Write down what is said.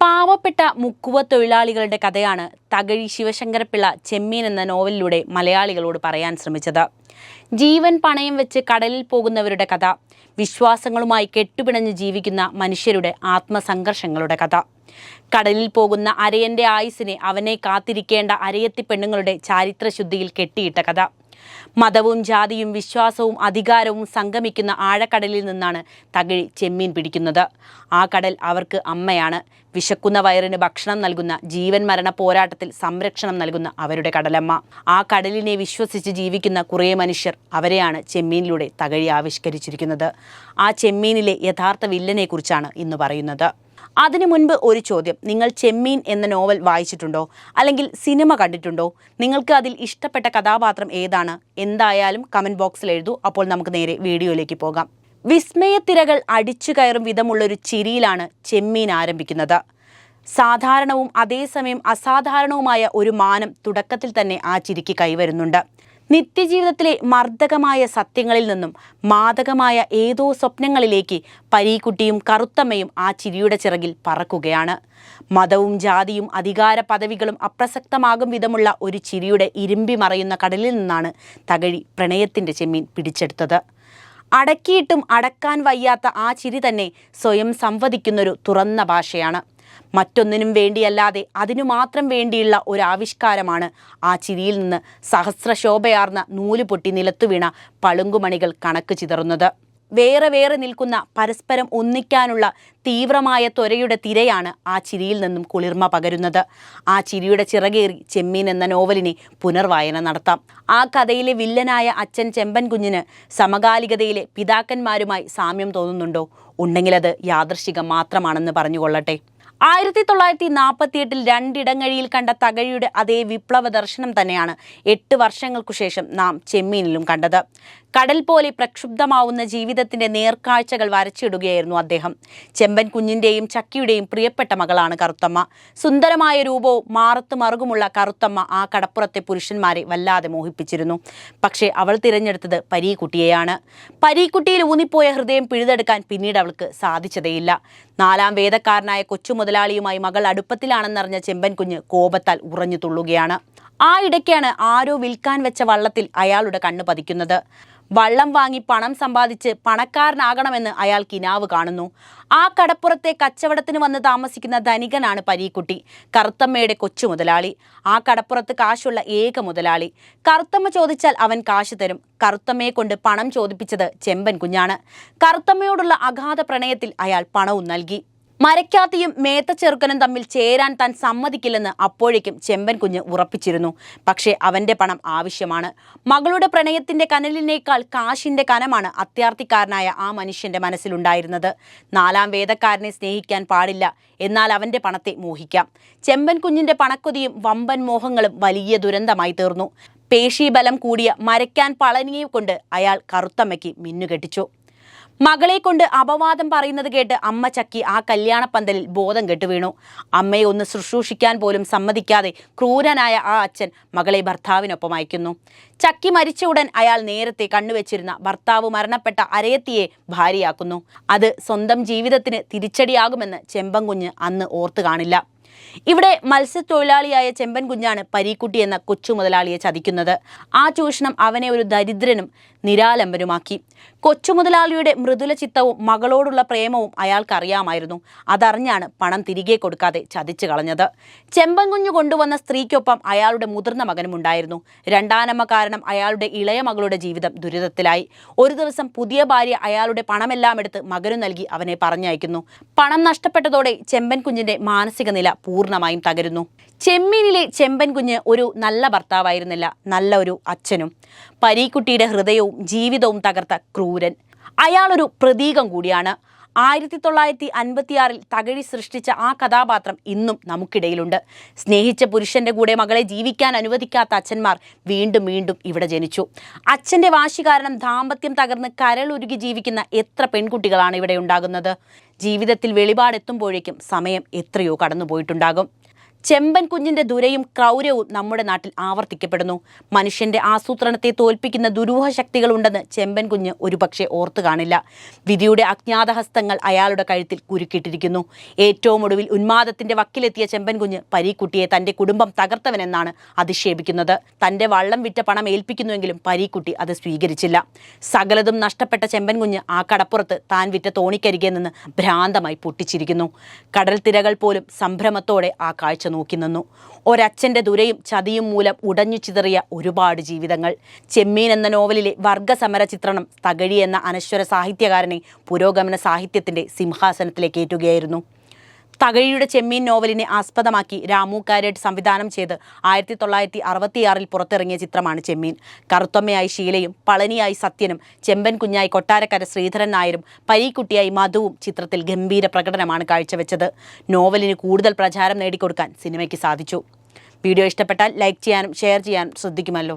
പാവപ്പെട്ട മുക്കുവ തൊഴിലാളികളുടെ കഥയാണ് തകഴി ശിവശങ്കരപ്പിള്ള ചെമ്മീൻ എന്ന നോവലിലൂടെ മലയാളികളോട് പറയാൻ ശ്രമിച്ചത്. ജീവൻ പണയം വെച്ച് കടലിൽ പോകുന്നവരുടെ കഥ, വിശ്വാസങ്ങളുമായി കെട്ടുപിണഞ്ഞ് ജീവിക്കുന്ന മനുഷ്യരുടെ ആത്മസംഘർഷങ്ങളുടെ കഥ, കടലിൽ പോകുന്ന അരയൻ്റെ ആയുസ്സിനെ അവനെ കാത്തിരിക്കേണ്ട അരയത്തി പെണ്ണുങ്ങളുടെ ചാരിത്രശുദ്ധിയിൽ കെട്ടിയിട്ട കഥ, മതവും ജാതിയും വിശ്വാസവും അധികാരവും സംഗമിക്കുന്ന ആഴക്കടലിൽ നിന്നാണ് തകഴി ചെമ്മീൻ പിടിക്കുന്നത്. ആ കടൽ അവർക്ക് അമ്മയാണ്. വിശക്കുന്ന വയറിന് ഭക്ഷണം നൽകുന്ന, ജീവൻ മരണ പോരാട്ടത്തിൽ സംരക്ഷണം നൽകുന്ന അവരുടെ കടലമ്മ. ആ കടലിനെ വിശ്വസിച്ച് ജീവിക്കുന്ന കുറേ മനുഷ്യർ, അവരെയാണ് ചെമ്മീനിലൂടെ തകഴി ആവിഷ്കരിച്ചിരിക്കുന്നത്. ആ ചെമ്മീനിലെ യഥാർത്ഥ വില്ലനെ കുറിച്ചാണ് ഇന്ന് പറയുന്നത്. അതിനു മുൻപ് ഒരു ചോദ്യം. നിങ്ങൾ ചെമ്മീൻ എന്ന നോവൽ വായിച്ചിട്ടുണ്ടോ? അല്ലെങ്കിൽ സിനിമ കണ്ടിട്ടുണ്ടോ? നിങ്ങൾക്ക് അതിൽ ഇഷ്ടപ്പെട്ട കഥാപാത്രം ഏതാണ്? എന്തായാലും കമൻറ്റ് ബോക്സിൽ എഴുതൂ. അപ്പോൾ നമുക്ക് നേരെ വീഡിയോയിലേക്ക് പോകാം. വിസ്മയത്തിരകൾ അടിച്ചു കയറും വിധമുള്ളൊരു ചിരിയിലാണ് ചെമ്മീൻ ആരംഭിക്കുന്നത്. സാധാരണവും അതേസമയം അസാധാരണവുമായ ഒരു മാനം തുടക്കത്തിൽ തന്നെ ആ ചിരിക്ക് കൈവരുന്നുണ്ട്. നിത്യജീവിതത്തിലെ മർദ്ദകമായ സത്യങ്ങളിൽ നിന്നും മാദകമായ ഏതോ സ്വപ്നങ്ങളിലേക്ക് പരീക്കുട്ടിയും കറുത്തമ്മയും ആ ചിരിയുടെ ചിറകിൽ പറക്കുകയാണ്. മതവും ജാതിയും അധികാര പദവികളും അപ്രസക്തമാകും വിധമുള്ള ഒരു ചിരിയുടെ ഇരുമ്പി മറയുന്ന കടലിൽ നിന്നാണ് തകഴി പ്രണയത്തിൻ്റെ ചെമ്മീൻ പിടിച്ചെടുത്തത്. അടക്കിയിട്ടും അടക്കാൻ വയ്യാത്ത ആ ചിരി തന്നെ സ്വയം സംവദിക്കുന്നൊരു തുറന്ന ഭാഷയാണ്. മറ്റൊന്നിനും വേണ്ടിയല്ലാതെ അതിനു മാത്രം വേണ്ടിയുള്ള ഒരു ആവിഷ്കാരമാണ് ആ ചിരിയിൽ നിന്ന് സഹസ്രശോഭയാർന്ന നൂല് പൊട്ടി നിലത്തു വീണ പളുങ്കുമണികൾ കണക്ക് ചിതറുന്നത്. വേറെ വേറെ നിൽക്കുന്ന പരസ്പരം ഒന്നിക്കാനുള്ള തീവ്രമായ ത്വരയുടെ തിരയാണ് ആ ചിരിയിൽ നിന്നും കുളിർമ പകരുന്നത്. ആ ചിരിയുടെ ചിറകേറി ചെമ്മീൻ എന്ന നോവലിനെ പുനർവായന നടത്താം. ആ കഥയിലെ വില്ലനായ അച്ഛൻ ചെമ്പൻ കുഞ്ഞിന് സമകാലികതയിലെ പിതാക്കന്മാരുമായി സാമ്യം തോന്നുന്നുണ്ടോ? ഉണ്ടെങ്കിലത് യാദൃശ്ചികം മാത്രമാണെന്ന് പറഞ്ഞുകൊള്ളട്ടെ. 1948 രണ്ടിടങ്ങഴിയിൽ കണ്ട തകഴിയുടെ അതേ വിപ്ലവ ദർശനം തന്നെയാണ് 8 വർഷങ്ങൾക്കു ശേഷം നാം ചെമ്മീനിലും കണ്ടത്. കടൽ പോലെ പ്രക്ഷുബ്ധമാവുന്ന ജീവിതത്തിൻ്റെ നേർക്കാഴ്ചകൾ വരച്ചിടുകയായിരുന്നു അദ്ദേഹം. ചെമ്പൻ കുഞ്ഞിൻ്റെയും ചക്കിയുടെയും പ്രിയപ്പെട്ട മകളാണ് കറുത്തമ്മ. സുന്ദരമായ രൂപവും മാറത്ത് മറുകുമുള്ള കറുത്തമ്മ ആ കടപ്പുറത്തെ പുരുഷന്മാരെ വല്ലാതെ മോഹിപ്പിച്ചിരുന്നു. പക്ഷേ അവൾ തിരഞ്ഞെടുത്തത് പരീക്കുട്ടിയെയാണ്. പരീക്കുട്ടിയിൽ ഊന്നിപ്പോയ ഹൃദയം പിഴുതെടുക്കാൻ പിന്നീട് അവൾക്ക് സാധിച്ചതേയില്ല. 4-ാം വേദക്കാരനായ കൊച്ചു മുതലാളിയുമായി മകൾ അടുപ്പത്തിലാണെന്നറിഞ്ഞ ചെമ്പൻ കുഞ്ഞ് കോപത്താൽ ഉറഞ്ഞു തുള്ളുകയാണ്. ആ ഇടയ്ക്കാണ് ആരോ വിൽക്കാൻ വെച്ച വള്ളത്തിൽ അയാളുടെ കണ്ണ് പതിക്കുന്നത്. വള്ളം വാങ്ങി പണം സമ്പാദിച്ച് പണക്കാരനാകണമെന്ന് അയാൾ കിനാവ് കാണുന്നു. ആ കടപ്പുറത്തെ കച്ചവടത്തിന് വന്ന് താമസിക്കുന്ന ധനികനാണ് പരീക്കുട്ടി, കറുത്തമ്മയുടെ കൊച്ചു മുതലാളി. ആ കടപ്പുറത്ത് കാശുള്ള ഏക മുതലാളി. കറുത്തമ്മ ചോദിച്ചാൽ അവൻ കാശ് തരും. കറുത്തമ്മയെ കൊണ്ട് പണം ചോദിപ്പിച്ചത് ചെമ്പൻ കുഞ്ഞാണ്. കറുത്തമ്മയോടുള്ള അഗാധ പ്രണയത്തിൽ അയാൾ പണവും നൽകി. മരക്കാത്തിയും മേത്ത ചെറുക്കനും തമ്മിൽ ചേരാൻ താൻ സമ്മതിക്കില്ലെന്ന് അപ്പോഴേക്കും ചെമ്പൻ കുഞ്ഞ് ഉറപ്പിച്ചിരുന്നു. പക്ഷേ അവൻ്റെ പണം ആവശ്യമാണ്. മകളുടെ പ്രണയത്തിൻ്റെ കനലിനേക്കാൾ കാശിൻ്റെ കനമാണ് അത്യാർത്ഥിക്കാരനായ ആ മനുഷ്യൻ്റെ മനസ്സിലുണ്ടായിരുന്നത്. 4-ാം വേദക്കാരനെ സ്നേഹിക്കാൻ പാടില്ല, എന്നാൽ അവൻ്റെ പണത്തെ മോഹിക്കാം. ചെമ്പൻ കുഞ്ഞിൻ്റെ പണക്കൊതിയും വമ്പൻ മോഹങ്ങളും വലിയ ദുരന്തമായി തീർന്നു. പേശീബലം കൂടിയ മരക്കാൻ പളനിയെ കൊണ്ട് അയാൾ കറുത്തമ്മയ്ക്ക് മിന്നുകെട്ടിച്ചു. മകളെ കൊണ്ട് അപവാദം പറയുന്നത് കേട്ട് അമ്മ ചക്കി ആ കല്യാണപ്പന്തലിൽ ബോധം കെട്ടു വീണു. അമ്മയെ ഒന്ന് ശുശ്രൂഷിക്കാൻ പോലും സമ്മതിക്കാതെ ക്രൂരനായ ആ അച്ഛൻ മകളെ ഭർത്താവിനൊപ്പം അയക്കുന്നു. ചക്കി മരിച്ച ഉടൻ അയാൾ നേരത്തെ കണ്ണുവെച്ചിരുന്ന ഭർത്താവ് മരണപ്പെട്ട അരയത്തിയെ ഭാര്യയാക്കുന്നു. അത് സ്വന്തം ജീവിതത്തിന് തിരിച്ചടിയാകുമെന്ന് ചെമ്പൻ കുഞ്ഞ് അന്ന് ഓർത്തു കാണില്ല. ഇവിടെ മത്സ്യത്തൊഴിലാളിയായ ചെമ്പൻ കുഞ്ഞാണ് പരീക്കുട്ടി എന്ന കൊച്ചു മുതലാളിയെ ചതിക്കുന്നത്. ആ ചൂഷണം അവനെ ഒരു ദരിദ്രനും നിരാലംബനുമാക്കി. കൊച്ചു മുതലാളിയുടെ മൃദുല ചിത്തവും മകളോടുള്ള പ്രേമവും അയാൾക്കറിയാമായിരുന്നു. അതറിഞ്ഞാണ് പണം തിരികെ കൊടുക്കാതെ ചതിച്ചു കളഞ്ഞത്. ചെമ്പൻ കുഞ്ഞു കൊണ്ടുവന്ന സ്ത്രീക്കൊപ്പം അയാളുടെ മുതിർന്ന മകനും ഉണ്ടായിരുന്നു. 2ാനമ്മ കാരണം അയാളുടെ ഇളയ മകളുടെ ജീവിതം ദുരിതത്തിലായി. ഒരു ദിവസം പുതിയ ഭാര്യ അയാളുടെ പണമെല്ലാം എടുത്ത് മകനു നൽകി അവനെ പറഞ്ഞയക്കുന്നു. പണം നഷ്ടപ്പെട്ടതോടെ ചെമ്പൻ കുഞ്ഞിൻ്റെ മാനസിക നില പൂർണ്ണമായും തകരുന്നു. ചെമ്മീനിലെ ചെമ്പൻ കുഞ്ഞ് ഒരു നല്ല ഭർത്താവായിരുന്നില്ല, നല്ല ഒരു അച്ഛനും. പരീക്കുട്ടിയുടെ ഹൃദയവും ജീവിതവും തകർത്ത ക്രൂരൻ. അയാളൊരു പ്രതീകം കൂടിയാണ്. 1956 തകഴി സൃഷ്ടിച്ച ആ കഥാപാത്രം ഇന്നും നമുക്കിടയിലുണ്ട്. സ്നേഹിച്ച പുരുഷന്റെ കൂടെ മകളെ ജീവിക്കാൻ അനുവദിക്കാത്ത അച്ഛന്മാർ വീണ്ടും വീണ്ടും ഇവിടെ ജനിച്ചു. അച്ഛൻ്റെ വാശി കാരണം ദാമ്പത്യം തകർന്ന് കരളുരുകി ജീവിക്കുന്ന എത്ര പെൺകുട്ടികളാണ് ഇവിടെ ഉണ്ടാകുന്നത്. ജീവിതത്തിൽ വെളിപാടെത്തുമ്പോഴേക്കും സമയം എത്രയോ കടന്നുപോയിട്ടുണ്ടാകും. ചെമ്പൻ കുഞ്ഞിന്റെ ദുരയും ക്രൗര്യവും നമ്മുടെ നാട്ടിൽ ആവർത്തിക്കപ്പെടുന്നു. മനുഷ്യന്റെ ആസൂത്രണത്തെ തോൽപ്പിക്കുന്ന ദുരൂഹ ശക്തികളുണ്ടെന്ന് ചെമ്പൻ കുഞ്ഞ് ഒരുപക്ഷെ ഓർത്തു കാണില്ല. വിധിയുടെ അജ്ഞാതഹസ്തങ്ങൾ അയാളുടെ കഴുത്തിൽ കുരുക്കിട്ടിരിക്കുന്നു. ഏറ്റവും ഒടുവിൽ ഉന്മാദത്തിന്റെ വക്കിലെത്തിയ ചെമ്പൻ കുഞ്ഞ് പരീക്കുട്ടിയെ തന്റെ കുടുംബം തകർത്തവനെന്നാണ് അധിക്ഷേപിക്കുന്നത്. തന്റെ വള്ളം വിറ്റ പണം ഏൽപ്പിക്കുന്നുവെങ്കിലും പരീക്കുട്ടി അത് സ്വീകരിച്ചില്ല. സകലതും നഷ്ടപ്പെട്ട ചെമ്പൻ കുഞ്ഞ് ആ കടപ്പുറത്ത് താൻ വിറ്റ തോണിക്കരികെ നിന്ന് ഭ്രാന്തമായി പൊട്ടിച്ചിരിക്കുന്നു. കടൽ തിരകൾ പോലും സംഭ്രമത്തോടെ ആ കാഴ്ച നോക്കി നിന്നു. ഒരച്ഛൻ്റെ ദുരയും ചതിയും മൂലം ഉടഞ്ഞു ചിതറിയ ഒരുപാട് ജീവിതങ്ങൾ. ചെമ്മീൻ എന്ന നോവലിലെ വർഗസമര ചിത്രണം തകഴി എന്ന അനശ്വര സാഹിത്യകാരനെ പുരോഗമന സാഹിത്യത്തിൻ്റെ സിംഹാസനത്തിലേക്ക് ഏറ്റുകയായിരുന്നു. തകഴിയുടെ ചെമ്മീൻ നോവലിനെ ആസ്പദമാക്കി രാമു കാരേട്ട് സംവിധാനം ചെയ്ത് 1966 പുറത്തിറങ്ങിയ ചിത്രമാണ് ചെമ്മീൻ. കറുത്തമ്മയായി ഷീലയും പളനിയായി സത്യനും ചെമ്പൻ കുഞ്ഞായി കൊട്ടാരക്കര ശ്രീധരൻ നായരും പരീക്കുട്ടിയായി മധുവും ചിത്രത്തിൽ ഗംഭീര പ്രകടനമാണ് കാഴ്ചവെച്ചത്. നോവലിന് കൂടുതൽ പ്രചാരം നേടിക്കൊടുക്കാൻ സിനിമയ്ക്ക് സാധിച്ചു. വീഡിയോ ഇഷ്ടപ്പെട്ടാൽ ലൈക്ക് ചെയ്യാനും ഷെയർ ചെയ്യാനും ശ്രദ്ധിക്കുമല്ലോ.